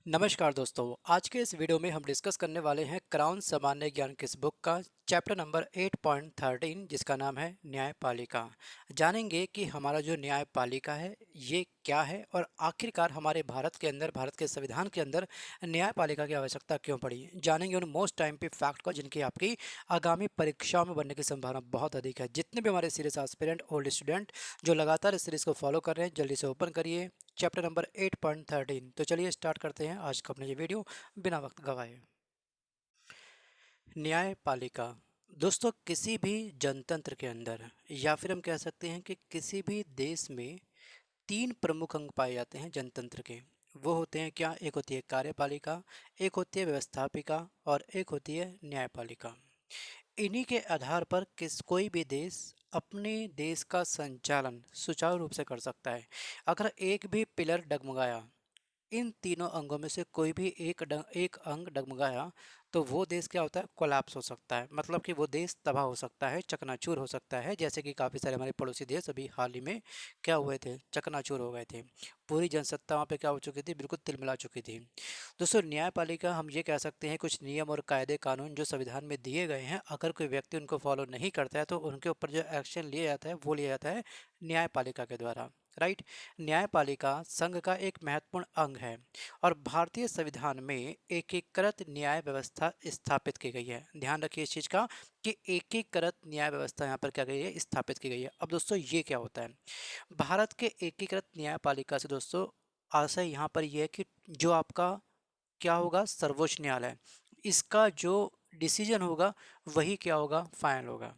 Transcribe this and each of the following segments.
नमस्कार दोस्तों, आज के इस वीडियो में हम डिस्कस करने वाले हैं क्राउन सामान्य ज्ञान किस बुक का चैप्टर नंबर 8.13 जिसका नाम है न्यायपालिका। जानेंगे कि हमारा जो न्यायपालिका है ये क्या है और आखिरकार हमारे भारत के अंदर, भारत के संविधान के अंदर न्यायपालिका की आवश्यकता क्यों पड़ी। जानेंगे उन मोस्ट टाइम पे फैक्ट को जिनकी आपकी आगामी परीक्षाओं में बनने की संभावना बहुत अधिक है। जितने भी हमारे सीरीज एस्पिरेंट ओल्ड स्टूडेंट जो लगातार इस सीरीज को फॉलो कर रहे हैं, जल्दी से ओपन करिए चैप्टर नंबर 8.13। तो चलिए स्टार्ट करते हैं आज का अपना ये वीडियो बिना वक्त गवाए। न्यायपालिका दोस्तों, किसी भी जनतंत्र के अंदर या फिर हम कह सकते हैं कि किसी भी देश में तीन प्रमुख अंग पाए जाते हैं जनतंत्र के। वो होते हैं क्या? एक होती है कार्यपालिका, एक होती है व्यवस्थापिका और एक होती है न्यायपालिका। इन्हीं के आधार पर कोई भी देश अपने देश का संचालन सुचारू रूप से कर सकता है। अगर एक भी पिलर डगमगाया, इन तीनों अंगों में से कोई भी एक अंग डगमगाया तो वो देश क्या होता है? कोलैप्स हो सकता है। मतलब कि वो देश तबाह हो सकता है, चकनाचूर हो सकता है। जैसे कि काफ़ी सारे हमारे पड़ोसी देश अभी हाल ही में क्या हुए थे? चकनाचूर हो गए थे। पूरी जनसत्ता वहाँ पे क्या हो चुकी थी? बिल्कुल तिलमिला चुकी थी। दोस्तों, न्यायपालिका हम ये कह सकते हैं कुछ नियम और कायदे कानून जो संविधान में दिए गए हैं, अगर कोई व्यक्ति उनको फॉलो नहीं करता है तो उनके ऊपर जो एक्शन लिया जाता है वो लिया जाता है न्यायपालिका के द्वारा। राइट। न्यायपालिका संघ का एक महत्वपूर्ण अंग है और भारतीय संविधान में एकीकृत न्याय व्यवस्था स्थापित की गई है। ध्यान रखिए इस चीज़ का कि एकीकृत न्याय व्यवस्था यहाँ पर क्या गई है? स्थापित की गई है। अब दोस्तों ये क्या होता है? भारत के एकीकृत न्यायपालिका से दोस्तों आशय यहाँ पर यह है कि जो आपका क्या होगा? सर्वोच्च न्यायालय, इसका जो डिसीजन होगा वही क्या होगा? फाइनल होगा।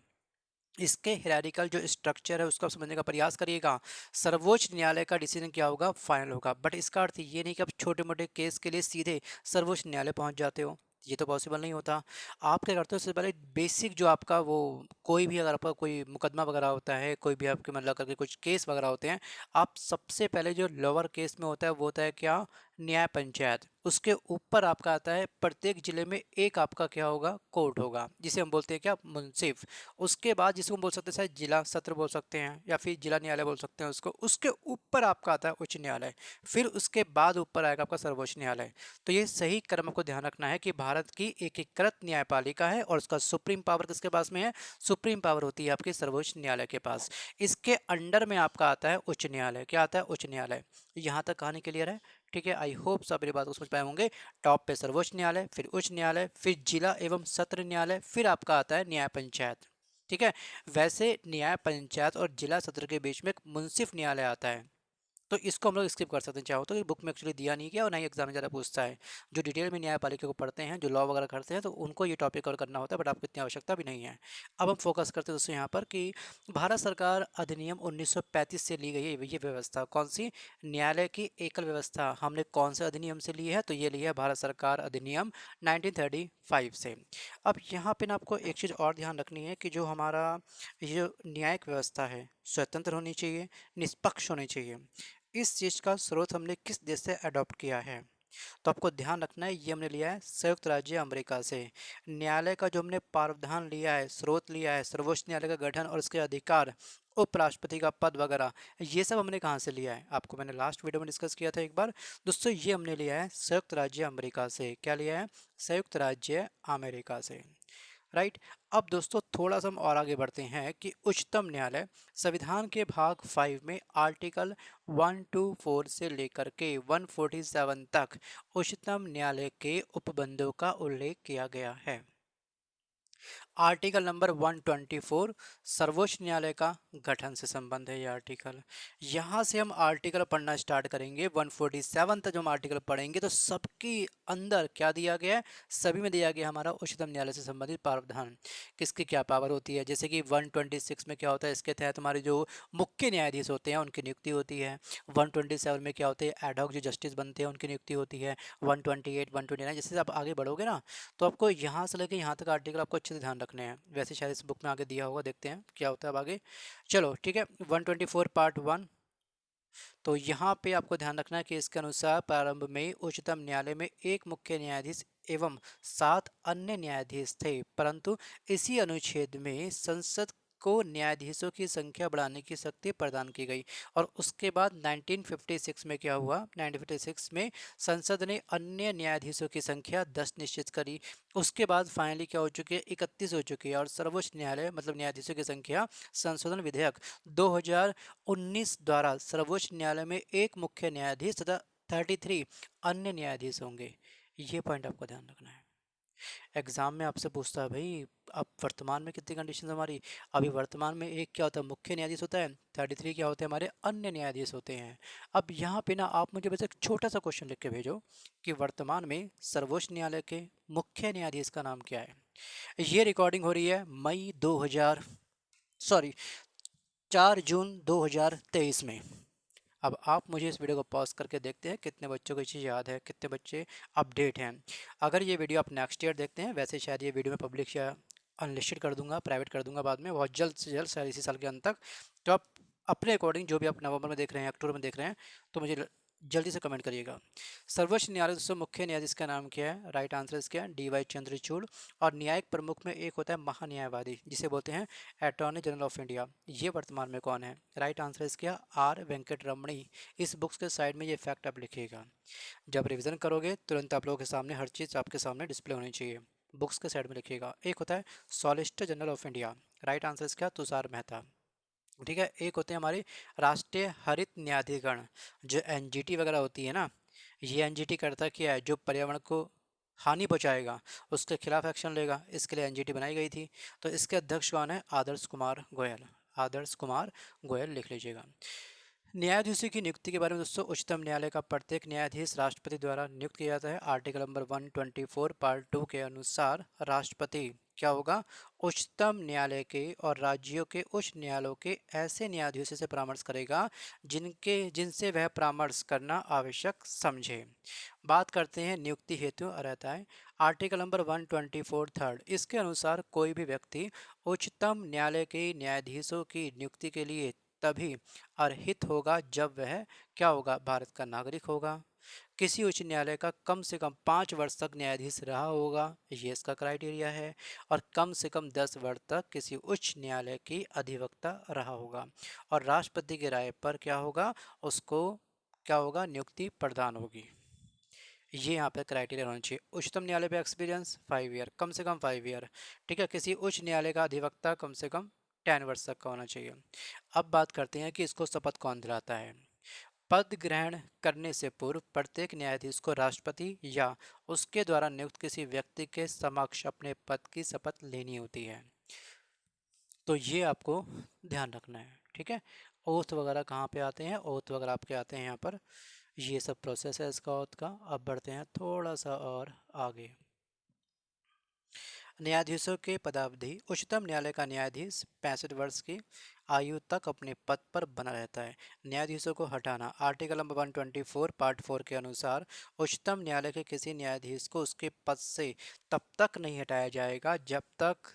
इसके हिरारिकल जो स्ट्रक्चर है उसको आप समझने का प्रयास करिएगा। सर्वोच्च न्यायालय का डिसीजन क्या होगा? फाइनल होगा। बट इसका अर्थ ये नहीं कि आप छोटे मोटे केस के लिए सीधे सर्वोच्च न्यायालय पहुंच जाते हो, ये तो पॉसिबल नहीं होता। आप क्या करते हो? सबसे पहले बेसिक जो आपका वो कोई भी अगर आपका कोई मुकदमा वगैरह होता है, कोई भी आपके मतलब करके कुछ केस वगैरह होते हैं, आप सबसे पहले जो लोअर केस में होता है वो होता है क्या? न्याय पंचायत। उसके ऊपर आपका आता है प्रत्येक जिले में एक आपका क्या होगा? कोर्ट होगा, जिसे हम बोलते हैं क्या? मुंसिफ। उसके बाद जिसको हम बोल सकते हैं शायद जिला सत्र बोल सकते हैं या फिर जिला न्यायालय बोल सकते हैं उसको। उसके ऊपर आपका आता है उच्च न्यायालय, फिर उसके बाद ऊपर आएगा आपका सर्वोच्च न्यायालय। तो ये सही क्रम को ध्यान रखना है कि भारत की एकीकृत न्यायपालिका है और उसका सुप्रीम पावर किसके पास में है? सुप्रीम पावर होती है आपके सर्वोच्च न्यायालय के पास। इसके अंडर में आपका आता है उच्च न्यायालय। क्या आता है? उच्च न्यायालय। यहाँ तक कहानी क्लियर है? ठीक है, आई होप सब मेरी बात को समझ पाए होंगे। टॉप पे सर्वोच्च न्यायालय, फिर उच्च न्यायालय, फिर जिला एवं सत्र न्यायालय, फिर आपका आता है न्याय पंचायत। ठीक है। वैसे न्याय पंचायत और जिला सत्र के बीच में एक मुंसिफ न्यायालय आता है, तो इसको हम लोग स्किप कर सकते हैं चाहो तो। ये बुक में एक्चुअली दिया नहीं गया और ना ही एग्जाम में ज़्यादा पूछता है। जो डिटेल में न्यायपालिका को पढ़ते हैं, जो लॉ वगैरह करते हैं, तो उनको ये टॉपिक कवर करना होता है, बट आपको इतनी आवश्यकता भी नहीं है। अब हम फोकस करते हैं दोस्तों यहाँ पर कि भारत सरकार अधिनियम 1935 से ली गई है ये व्यवस्था। कौन सी? न्यायालय की एकल व्यवस्था हमने कौन से अधिनियम से ली है? तो ये ली है भारत सरकार अधिनियम 1935 से। अब यहाँ पे ना आपको एक चीज़ और ध्यान रखनी है कि जो हमारा ये जो न्यायिक व्यवस्था है स्वतंत्र होनी चाहिए, निष्पक्ष होनी चाहिए। इस चीज़ का स्रोत हमने किस देश से अडॉप्ट किया है? तो आपको ध्यान रखना है ये हमने लिया है संयुक्त राज्य अमेरिका से। न्यायालय का जो हमने प्रावधान लिया है, स्रोत लिया है, सर्वोच्च न्यायालय का गठन और उसके अधिकार, उपराष्ट्रपति का पद वगैरह, ये सब हमने कहाँ से लिया है? आपको मैंने लास्ट वीडियो में डिस्कस किया था एक बार दोस्तों। ये हमने लिया है संयुक्त राज्य अमेरिका से। क्या लिया है? संयुक्त राज्य अमेरिका से। राइट। अब दोस्तों थोड़ा सा हम और आगे बढ़ते हैं कि उच्चतम न्यायालय संविधान के भाग 5 में आर्टिकल 124 से लेकर के 147 तक उच्चतम न्यायालय के उपबंधों का उल्लेख किया गया है। आर्टिकल नंबर 124 सर्वोच्च न्यायालय का गठन से संबंध है। ये आर्टिकल, यहाँ से हम आर्टिकल पढ़ना स्टार्ट करेंगे 147 तक जो हम आर्टिकल पढ़ेंगे तो सबके अंदर क्या दिया गया है? सभी में दिया गया हमारा उच्चतम न्यायालय से संबंधित प्रावधान, किसकी क्या पावर होती है। जैसे कि 126 में क्या होता है? इसके तहत हमारे जो मुख्य न्यायाधीश होते हैं उनकी नियुक्ति होती है। 127 में क्या होते हैं? एडहॉक जो जस्टिस बनते हैं उनकी नियुक्ति होती है। 128, 129, जैसे आप आगे बढ़ोगे ना तो आपको यहाँ से लेके यहाँ तक आर्टिकल आपको अच्छे से ध्यान रखने हैं। वैसे शायद इस बुक में आगे दिया होगा, देखते हैं क्या होता है अब आगे। चलो ठीक है, 124 पार्ट 1। तो यहाँ पे आपको ध्यान रखना है कि इसके अनुसार प्रारंभ में उच्चतम न्यायालय में एक मुख्य न्यायाधीश एवं 7 अन्य न्यायाधीश थे, परंतु इसी अनुच्छेद में संसद को न्यायाधीशों की संख्या बढ़ाने की शक्ति प्रदान की गई। और उसके बाद 1956 में क्या हुआ, 1956 में संसद ने अन्य न्यायाधीशों की संख्या 10 निश्चित करी। उसके बाद फाइनली क्या हो चुकी है, 31 हो चुकी है। और सर्वोच्च न्यायालय मतलब न्यायाधीशों की संख्या संशोधन विधेयक 2019 द्वारा सर्वोच्च न्यायालय में एक मुख्य न्यायाधीश तथा 33 अन्य न्यायाधीश होंगे। ये पॉइंट आपको ध्यान रखना है। एग्जाम में आपसे पूछता है भाई, अब वर्तमान में कितनी कंडीशन हमारी, अभी वर्तमान में एक क्या होता है, मुख्य न्यायाधीश होता है, 33 क्या होते हैं हमारे अन्य न्यायाधीश होते हैं। अब यहाँ पे ना आप मुझे बस एक छोटा सा क्वेश्चन लिख के भेजो कि वर्तमान में सर्वोच्च न्यायालय के मुख्य न्यायाधीश का नाम क्या है। ये रिकॉर्डिंग हो रही है मई 2000 सॉरी 4 जून 2023 में। अब आप मुझे इस वीडियो को पॉज करके देखते हैं कितने बच्चों को ये चीज़ याद है, कितने बच्चे अपडेट हैं। अगर ये वीडियो आप नेक्स्ट ईयर देखते हैं, वैसे शायद ये वीडियो मैं पब्लिक या अनलिस्टेड कर दूंगा, प्राइवेट कर दूंगा बाद में, बहुत जल्द से जल्द, शायद इसी साल के अंत तक। तो आप अपने अकॉर्डिंग जो भी आप नवंबर में देख रहे हैं, अक्टूबर में देख रहे हैं, तो मुझे जल्दी से कमेंट करिएगा। सर्वोच्च न्यायालय दोस्तों मुख्य न्यायाधीश का नाम क्या है, राइट आंसर इसका है डी वाई चंद्रचूड़। और न्यायिक प्रमुख में एक होता है महान्यायवादी, जिसे बोलते हैं अटॉर्नी जनरल ऑफ इंडिया। ये वर्तमान में कौन है, राइट आंसर इसका आर वेंकट रमणी। इस बुक्स के साइड में ये फैक्ट आप लिखिएगा। जब रिवीजन करोगे तुरंत आप लोगों के सामने हर चीज़ आपके सामने डिस्प्ले होनी चाहिए। बुक्स के साइड में लिखिएगा। एक होता है solicitor general of India, right answer इसका तुषार मेहता। ठीक है, एक होते हैं हमारे राष्ट्रीय हरित न्यायाधिकरण, जो एनजीटी वगैरह होती है ना, ये एनजीटी करता क्या है, जो पर्यावरण को हानि पहुंचाएगा उसके खिलाफ एक्शन लेगा, इसके लिए एनजीटी बनाई गई थी। तो इसके अध्यक्ष कौन है, आदर्श कुमार गोयल। आदर्श कुमार गोयल लिख लीजिएगा। न्यायाधीशों की नियुक्ति के बारे में दोस्तों, उच्चतम न्यायालय का प्रत्येक न्यायाधीश राष्ट्रपति द्वारा नियुक्त किया जाता है। आर्टिकल नंबर 124 पार्ट 2 के अनुसार राष्ट्रपति क्या होगा, उच्चतम न्यायालय के और राज्यों के उच्च न्यायालयों के ऐसे न्यायाधीशों से परामर्श करेगा जिनसे वह परामर्श करना आवश्यक समझे। बात करते हैं नियुक्ति हेतु रहता है आर्टिकल नंबर 124 थर्ड, इसके अनुसार कोई भी व्यक्ति उच्चतम न्यायालय के न्यायाधीशों की नियुक्ति के लिए तभी अर्हित होगा जब वह क्या होगा, भारत का नागरिक होगा, किसी उच्च न्यायालय का कम से कम 5 वर्ष तक न्यायाधीश रहा होगा, ये इसका क्राइटेरिया है, और कम से कम 10 वर्ष तक किसी उच्च न्यायालय की अधिवक्ता रहा होगा, और राष्ट्रपति की राय पर क्या होगा, उसको क्या होगा, नियुक्ति प्रदान होगी। ये यहाँ पे क्राइटेरिया होना चाहिए। उच्चतम न्यायालय पे एक्सपीरियंस 5 ईयर, कम से कम 5 ईयर। ठीक है, किसी उच्च न्यायालय का अधिवक्ता कम से कम 10 वर्ष तक का होना चाहिए। अब बात करते हैं कि इसको शपथ कौन दिलाता है। पद ग्रहण करने से पूर्व प्रत्येक न्यायाधीश को राष्ट्रपति या उसके द्वारा नियुक्त किसी व्यक्ति के समक्ष अपने पद की शपथ लेनी होती है। तो ये आपको ध्यान रखना है। ठीक है, ओथ वगैरह कहाँ पे आते हैं, ओथ वगैरह आपके आते हैं यहाँ पर, ये सब प्रोसेस है इसका ओथ का। अब बढ़ते हैं थोड़ा सा और आगे। न्यायाधीशों के पदावधि, उच्चतम न्यायालय का न्यायाधीश 65 वर्ष की आयु तक अपने पद पर बना रहता है। न्यायाधीशों को हटाना, आर्टिकल नंबर 124 पार्ट 4 के अनुसार उच्चतम न्यायालय के किसी न्यायाधीश को उसके पद से तब तक नहीं हटाया जाएगा जब तक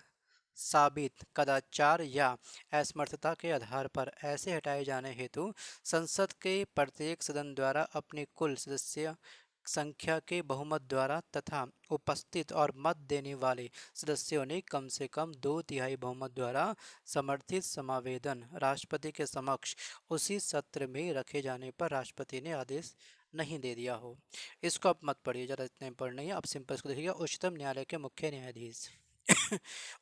साबित कदाचार या असमर्थता के आधार पर ऐसे हटाए जाने हेतु संसद के प्रत्येक सदन द्वारा अपनी कुल सदस्य संख्या के बहुमत द्वारा तथा उपस्थित और मत देने वाले सदस्यों ने कम से कम 2/3 बहुमत द्वारा समर्थित समावेदन राष्ट्रपति के समक्ष उसी सत्र में रखे जाने पर राष्ट्रपति ने आदेश नहीं दे दिया हो। इसको आप मत पढ़िए, ज़्यादा इतना इंपॉर्टेंट नहीं है। अब सिंपल इसको देखिएगा। उच्चतम न्यायालय के मुख्य न्यायाधीश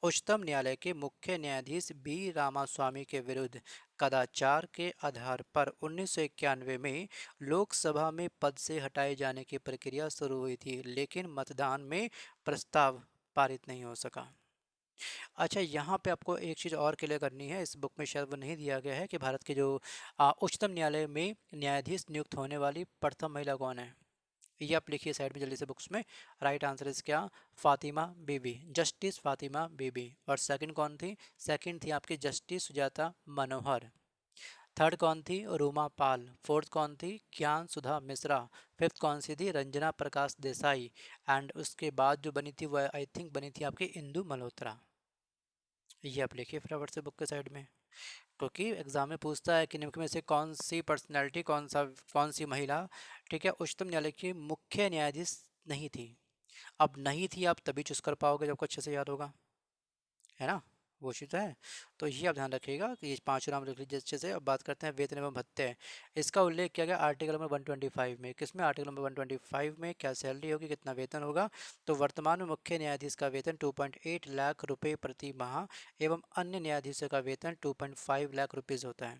उच्चतम न्यायालय के मुख्य न्यायाधीश बी रामास्वामी के विरुद्ध कदाचार के आधार पर 1991 में लोकसभा में पद से हटाए जाने की प्रक्रिया शुरू हुई थी, लेकिन मतदान में प्रस्ताव पारित नहीं हो सका। अच्छा, यहाँ पे आपको एक चीज़ और क्लियर करनी है, इस बुक में शायद वो नहीं दिया गया है कि भारत के जो उच्चतम न्यायालय में न्यायाधीश नियुक्त होने वाली प्रथम महिला कौन है। ये आप लिखिए साइड में जल्दी से बुक्स में। राइट आंसर इज क्या, फातिमा बीबी, जस्टिस फातिमा बीबी। और सेकंड कौन थी, सेकंड थी आपकी जस्टिस सुजाता मनोहर। थर्ड कौन थी, रूमा पाल। फोर्थ कौन थी, ज्ञान सुधा मिश्रा। फिफ्थ कौन सी थी, रंजना प्रकाश देसाई। एंड उसके बाद जो बनी थी वो आई थिंक बनी थी आपकी इंदु मल्होत्रा। ये आप लिखिए फटाफट से बुक के साइड में, क्योंकि एग्जाम में पूछता है कि निम्न में से कौन सी पर्सनैलिटी, कौन सी महिला, ठीक है, उच्चतम न्यायालय की मुख्य न्यायाधीश नहीं थी। अब नहीं थी आप तभी चूज कर पाओगे जब आपको अच्छे से याद होगा, है ना। घोषित है। तो ये आप ध्यान रखिएगा कि ये पांचों नाम लिख लीजिए अच्छे से। अब बात करते हैं वेतन एवं भत्ते। इसका उल्लेख किया गया आर्टिकल नंबर 125 में। किसमें? आर्टिकल नंबर 125 में। क्या सैलरी होगी, कितना वेतन होगा? तो वर्तमान में मुख्य न्यायाधीश का वेतन 2.8 लाख रुपए प्रति माह एवं अन्य न्यायाधीशों का वेतन 2.5 लाख रुपीज़ होता है।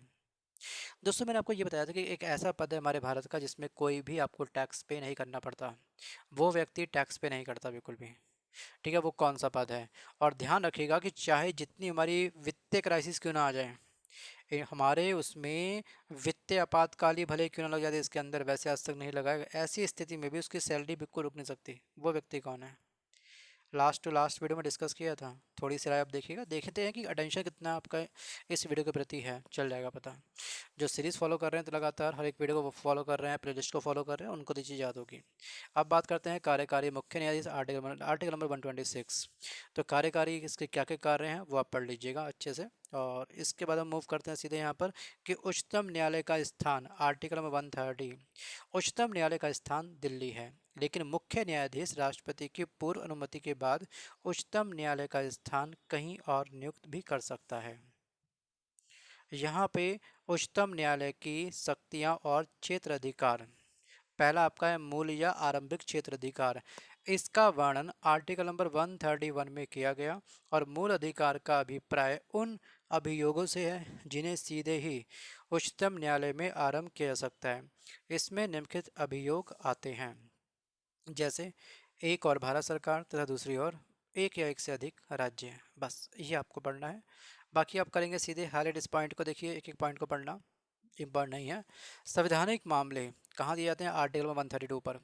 दोस्तों मैंने आपको ये बताया था कि एक ऐसा पद है हमारे भारत का जिसमें कोई भी आपको टैक्स पे नहीं करना पड़ता। वो व्यक्ति टैक्स पे नहीं करता बिल्कुल भी। ठीक है, वो कौन सा पद है? और ध्यान रखिएगा कि चाहे जितनी हमारी वित्तीय क्राइसिस क्यों ना आ जाए, हमारे उसमें वित्तीय आपातकाल ही भले क्यों ना लग जाए इसके अंदर, वैसे आज तक नहीं लगाएगा, ऐसी स्थिति में भी उसकी सैलरी बिल्कुल रुक नहीं सकती। वो व्यक्ति कौन है? लास्ट टू लास्ट वीडियो में डिस्कस किया था। थोड़ी सी राय आप देखिएगा, देखते हैं कि अटेंशन कितना आपका इस वीडियो के प्रति है, चल जाएगा पता। जो सीरीज़ फॉलो कर रहे हैं तो लगातार हर एक वीडियो को फॉलो कर रहे हैं, प्लेलिस्ट को फॉलो कर रहे हैं, उनको तो चीज़ याद होगी। अब बात करते हैं कार्यकारी मुख्य न्यायाधीश आर्टिकल नंबर 126। तो कार्यकारी इसके क्या क्या कार्य हैं वो आप पढ़ लीजिएगा अच्छे से। और इसके बाद हम मूव करते हैं सीधे यहाँ पर कि उच्चतम न्यायालय का स्थान आर्टिकल नंबर 130। उच्चतम न्यायालय का स्थान दिल्ली है, लेकिन मुख्य न्यायाधीश राष्ट्रपति की पूर्व अनुमति के बाद उच्चतम न्यायालय का स्थान कहीं और नियुक्त भी कर सकता है। यहाँ पे उच्चतम न्यायालय की शक्तियाँ और क्षेत्र अधिकार। पहला आपका है मूल या आरंभिक क्षेत्र अधिकार। इसका वर्णन आर्टिकल नंबर 131 में किया गया। और मूल अधिकार का अभिप्राय उन अभियोगों से है जिन्हें सीधे ही उच्चतम न्यायालय में आरंभ किया जा सकता है। इसमें निम्नलिखित अभियोग आते हैं, जैसे एक और भारत सरकार तथा दूसरी ओर एक या एक से अधिक राज्य। बस ये आपको पढ़ना है। बाकी आप करेंगे सीधे हाईलाइट इस पॉइंट को देखिए, एक एक पॉइंट को पढ़ना इम्पॉर्टेंट नहीं है। संवैधानिक मामले कहाँ दिए जाते हैं? आर्टिकल नंबर 132 पर।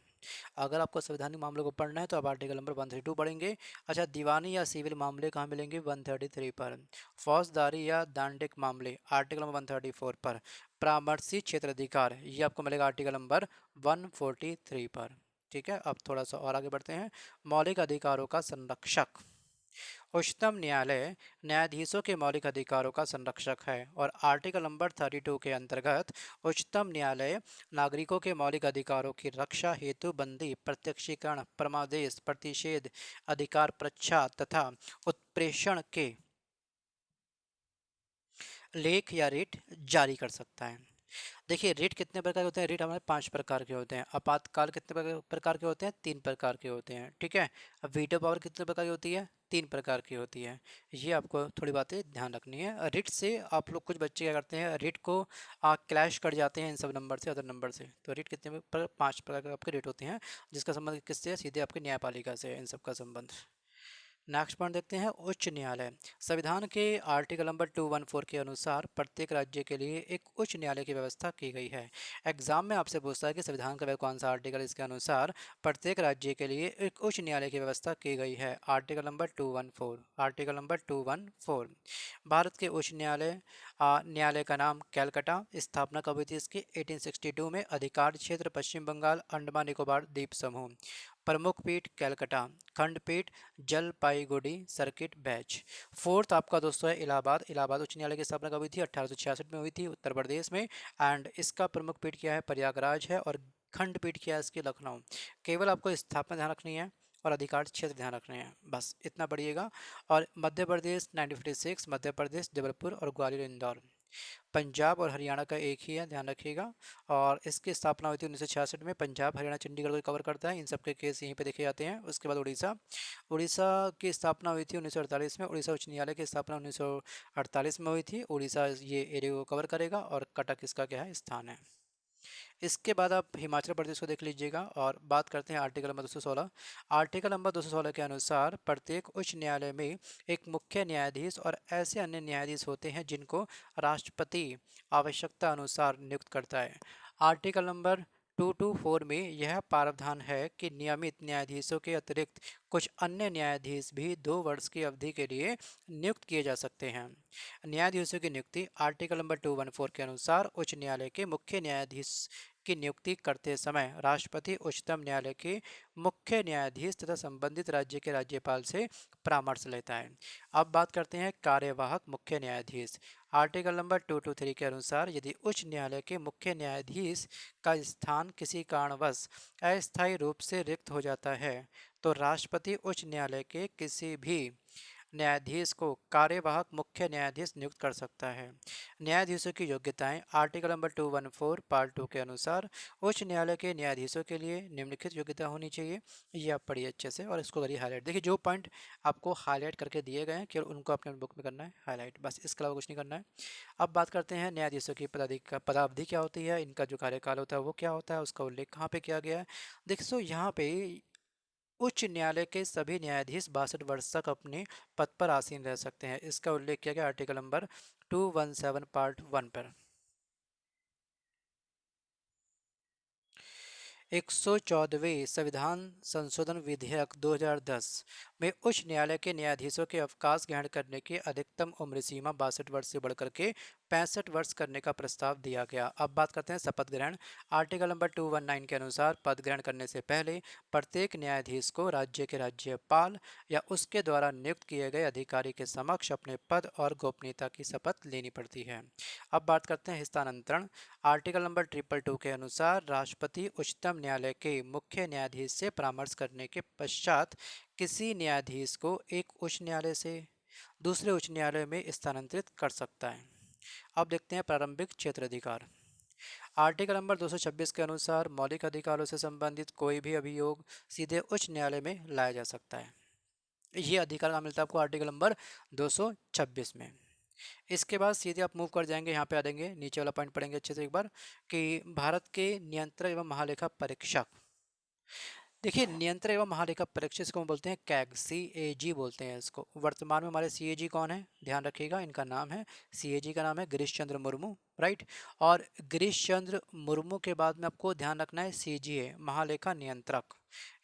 अगर आपको संवैधानिक मामलों को पढ़ना है तो आप आर्टिकल नंबर 132 पढ़ेंगे। अच्छा, दीवानी या सिविल मामले कहाँ मिलेंगे? 133 पर। फौजदारी या दांडिक मामले आर्टिकल नंबर 134 पर। परामर्शी क्षेत्र अधिकार ये आपको मिलेगा आर्टिकल नंबर 143 पर। ठीक है, अब थोड़ा सा और आगे बढ़ते हैं। मौलिक अधिकारों का संरक्षक। उच्चतम न्यायालय न्यायाधीशों के मौलिक अधिकारों का संरक्षक है और आर्टिकल नंबर 32 के अंतर्गत उच्चतम न्यायालय नागरिकों के मौलिक अधिकारों की रक्षा हेतु बंदी, प्रत्यक्षीकरण, परमादेश, प्रतिषेध, अधिकार प्रच्छा तथा उत्प्रेषण के लेख या रिट जारी कर सकता है। देखिए रेट कितने प्रकार के होते हैं? रेट हमारे 5 प्रकार के होते हैं। आपातकाल कितने प्रकार के होते हैं? 3 प्रकार के होते हैं। ठीक है। अब वीटो पावर कितने प्रकार की होती है? 3 प्रकार की होती है। ये आपको थोड़ी बातें ध्यान रखनी है। रिट से आप लोग कुछ बच्चे क्या करते हैं, रिट को क्लैश कर जाते हैं इन सब नंबर से, अदर नंबर से। तो रिट कितने 5 प्रकार के आपके रेट होते हैं, जिसका संबंध किससे है? सीधे आपके न्यायपालिका से है इन सब का संबंध। नेक्स्ट पॉइंट देखते हैं, उच्च न्यायालय। संविधान के आर्टिकल नंबर 214 के अनुसार प्रत्येक राज्य के लिए एक उच्च न्यायालय की व्यवस्था की गई है। एग्जाम में आपसे पूछता है कि संविधान का वह कौन सा आर्टिकल इसके अनुसार प्रत्येक राज्य के लिए एक उच्च न्यायालय की व्यवस्था की गई है? Article number 214। Article number 214। Bharat के उच्च न्यायालय का नाम कैलकटा। स्थापना कब हुई थी इसकी? 1862 में। अधिकार क्षेत्र पश्चिम बंगाल, अंडमान निकोबार द्वीप समूह। प्रमुख पीठ कैलकटा। खंडपीठ जलपाईगुड़ी सर्किट बेंच। फोर्थ आपका दोस्तों है इलाहाबाद। इलाहाबाद उच्च न्यायालय की स्थापना कब हुई थी? 1866 में हुई थी, उत्तर प्रदेश में। एंड इसका प्रमुख पीठ क्या है? प्रयागराज है। और खंडपीठ क्या है इसकी? लखनऊ। केवल आपको स्थापना ध्यान रखनी है और अधिकार क्षेत्र ध्यान रखने हैं, बस इतना पढ़िएगा। और मध्य प्रदेश 1956, मध्य प्रदेश जबलपुर और ग्वालियर इंदौर। पंजाब और हरियाणा का एक ही है, ध्यान रखिएगा। और इसकी स्थापना हुई थी 1966 में। पंजाब हरियाणा चंडीगढ़ को कवर करता है, इन सब के केस यहीं पे देखे जाते हैं। उसके बाद उड़ीसा। उड़ीसा की स्थापना हुई थी 1948 में। उड़ीसा उच्च न्यायालय की स्थापना 1948 में हुई थी। उड़ीसा ये एरिया को कवर करेगा और कटक इसका क्या है? स्थान है। इसके बाद आप हिमाचल प्रदेश को देख लीजिएगा। और बात करते हैं आर्टिकल नंबर 216। आर्टिकल नंबर 216 के अनुसार प्रत्येक उच्च न्यायालय में एक मुख्य न्यायाधीश और ऐसे अन्य न्यायाधीश होते हैं जिनको राष्ट्रपति आवश्यकता अनुसार नियुक्त करता है। आर्टिकल नंबर 224 में यह प्रावधान है कि नियमित न्यायाधीशों के अतिरिक्त कुछ अन्य न्यायाधीश भी 2 वर्ष की अवधि के लिए नियुक्त किए जा सकते हैं। न्यायाधीशों की नियुक्ति आर्टिकल नंबर 214 के अनुसार उच्च न्यायालय के मुख्य न्यायाधीश की नियुक्ति करते समय राष्ट्रपति उच्चतम न्यायालय के मुख्य न्यायाधीश तथा संबंधित राज्य के राज्यपाल से परामर्श लेता है। अब बात करते हैं कार्यवाहक मुख्य न्यायाधीश। आर्टिकल नंबर 223 के अनुसार यदि उच्च न्यायालय के मुख्य न्यायाधीश का स्थान किसी कारणवश अस्थायी रूप से रिक्त हो जाता है तो राष्ट्रपति उच्च न्यायालय के किसी भी न्यायाधीश को कार्यवाहक मुख्य न्यायाधीश नियुक्त कर सकता है। न्यायाधीशों की योग्यताएं आर्टिकल नंबर 214 पार्ट 2 के अनुसार उच्च न्यायालय के न्यायाधीशों के लिए निम्नलिखित योग्यता होनी चाहिए। ये आप पढ़िए अच्छे से और इसको करिए हाईलाइट। देखिए जो पॉइंट आपको हाईलाइट करके दिए गए हैं केवल उनको अपने बुक में करना है हाईलाइट, बस इसके अलावा कुछ नहीं करना है। अब बात करते हैं न्यायाधीशों की पदावधि क्या होती है, इनका जो कार्यकाल होता है वो क्या होता है, उसका उल्लेख कहाँ पे किया गया है। देखो यहाँ पे उच्च न्यायालय के सभी न्यायाधीश 62 वर्ष तक अपने पद पर आसीन रह सकते हैं। इसका उल्लेख किया गया आर्टिकल नंबर 217 पार्ट 1 पर। 114वें संविधान संशोधन विधेयक 2010 में उच्च न्यायालय के न्यायाधीशों के अवकाश ग्रहण करने की अधिकतम उम्र सीमा 62 वर्ष से बढ़कर के 65 वर्ष करने का प्रस्ताव दिया गया। अब बात करते हैं शपथ ग्रहण। आर्टिकल नंबर 219 के अनुसार पद ग्रहण करने से पहले प्रत्येक न्यायाधीश को राज्य के राज्यपाल या उसके द्वारा नियुक्त किए गए अधिकारी के समक्ष अपने पद और गोपनीयता की शपथ लेनी पड़ती है। अब बात करते हैं हस्तांतरण। आर्टिकल नंबर 222 के अनुसार राष्ट्रपति उच्चतम न्यायालय के मुख्य न्यायाधीश से परामर्श करने के पश्चात किसी न्यायाधीश को एक उच्च न्यायालय से दूसरे उच्च न्यायालय में स्थानांतरित कर सकता है। अब देखते हैं प्रारंभिक क्षेत्र अधिकार। आर्टिकल नंबर 226 के अनुसार मौलिक अधिकारों से संबंधित कोई भी अभियोग सीधे उच्च न्यायालय में लाया जा सकता है। ये अधिकार कहाँ मिलता है आपको, आर्टिकल नंबर 226 में। इसके बाद सीधे आप मूव कर जाएंगे, यहाँ पे आ जाएंगे, नीचे वाला पॉइंट पढ़ेंगे अच्छे से एक बार कि भारत के नियंत्रक एवं महालेखा परीक्षक। देखिए नियंत्रक एवं महालेखा परीक्षक इसको हम बोलते हैं कैग, CAG बोलते हैं इसको। वर्तमान में हमारे CAG कौन है, ध्यान रखिएगा, इनका नाम है CAG का नाम है गिरीश चंद्र मुर्मू, राइट। और गिरीश चंद्र मुर्मू के बाद में आपको ध्यान रखना है CGA महालेखा नियंत्रक।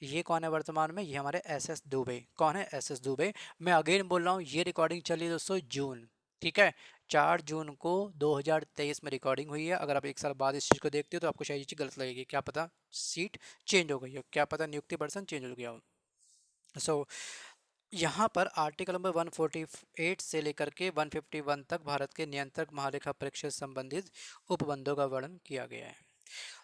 ये कौन है वर्तमान में, ये हमारे SS दुबे। कौन है, SS दुबे। मैं अगेन बोल रहा हूँ, ये रिकॉर्डिंग चली दोस्तों जून, ठीक है, 4 जून को 2023 में रिकॉर्डिंग हुई है। अगर आप एक साल बाद इस चीज़ को देखते हो तो आपको शायद ये चीज़ गलत लगेगी, क्या पता सीट चेंज हो गई हो, क्या पता नियुक्ति पर्सन चेंज हो गया हो। सो यहाँ पर आर्टिकल नंबर 148 से लेकर के 151 तक भारत के नियंत्रक महालेखा परीक्षक से संबंधित उपबंधों का वर्णन किया गया है।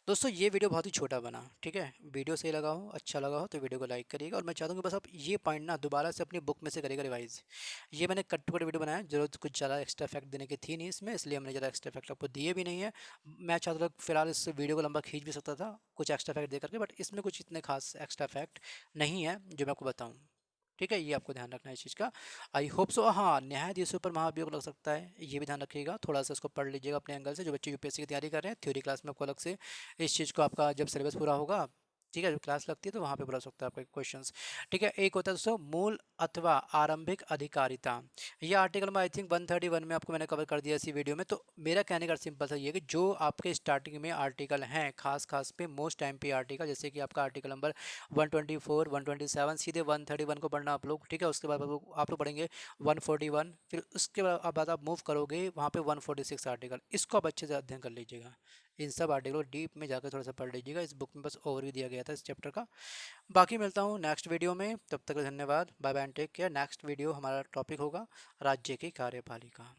दोस्तों ये वीडियो बहुत ही छोटा बना, ठीक है, वीडियो सही लगा हो, अच्छा लगा हो तो वीडियो को लाइक करिएगा। और मैं चाहता हूँ कि बस आप ये पॉइंट ना दोबारा से अपनी बुक में से करिएगा रिवाइज। ये मैंने कट टू कट वीडियो बनाया, जरूरत कुछ ज़्यादा एक्स्ट्रा फैक्ट देने की थी नहीं इसमें, इसलिए हमने ज़्यादा एक्स्ट्रा फैक्ट आपको दिए भी नहीं है। मैं चाहता था फिलहाल इस वीडियो को लंबा खींच भी सकता था कुछ एक्स्ट्रा फैक्ट दे करके, बट इसमें कुछ इतने खास एक्स्ट्रा फैक्ट नहीं है जो मैं आपको बताऊँ, ठीक है, ये आपको ध्यान रखना है इस चीज़ का। I hope so. हाँ, न्यायाधीशों पर महाभियोग लग सकता है, ये भी ध्यान रखिएगा, थोड़ा सा इसको पढ़ लीजिएगा अपने एंगल से। जो बच्चे यूपीएससी की तैयारी कर रहे हैं थ्योरी क्लास में आपको अलग से इस चीज़ को, आपका जब सिलेबस पूरा होगा, ठीक है, जो क्लास लगती है तो वहाँ पे पूरा सकता है आपका क्वेश्चंस, ठीक है। एक होता है दोस्तों मूल अथवा आरंभिक अधिकारिता। ये आर्टिकल में आई थिंक 131 में आपको मैंने कवर कर दिया इसी वीडियो में। तो मेरा कहने का सिंपल सा ये है कि जो आपके स्टार्टिंग में आर्टिकल हैं खास पे मोस्ट टाइम पे आर्टिकल, जैसे कि आपका आर्टिकल नंबर 124 127, सीधे 131 को पढ़ना आप लोग, ठीक है। उसके बाद आप लोग पढ़ेंगे 141, फिर उसके बाद आप मूव करोगे वहाँ पे 146 आर्टिकल, इसको आप अच्छे से अध्ययन कर लीजिएगा। इन सब आर्टिकल डीप में जाकर थोड़ा सा पढ़ लीजिएगा, इस बुक में बस ओवरव्यू दिया गया था इस चैप्टर का। बाकी मिलता हूँ नेक्स्ट वीडियो में, तब तक धन्यवाद, bye bye and take care. Next video हमारा टॉपिक होगा राज्य की कार्यपालिका।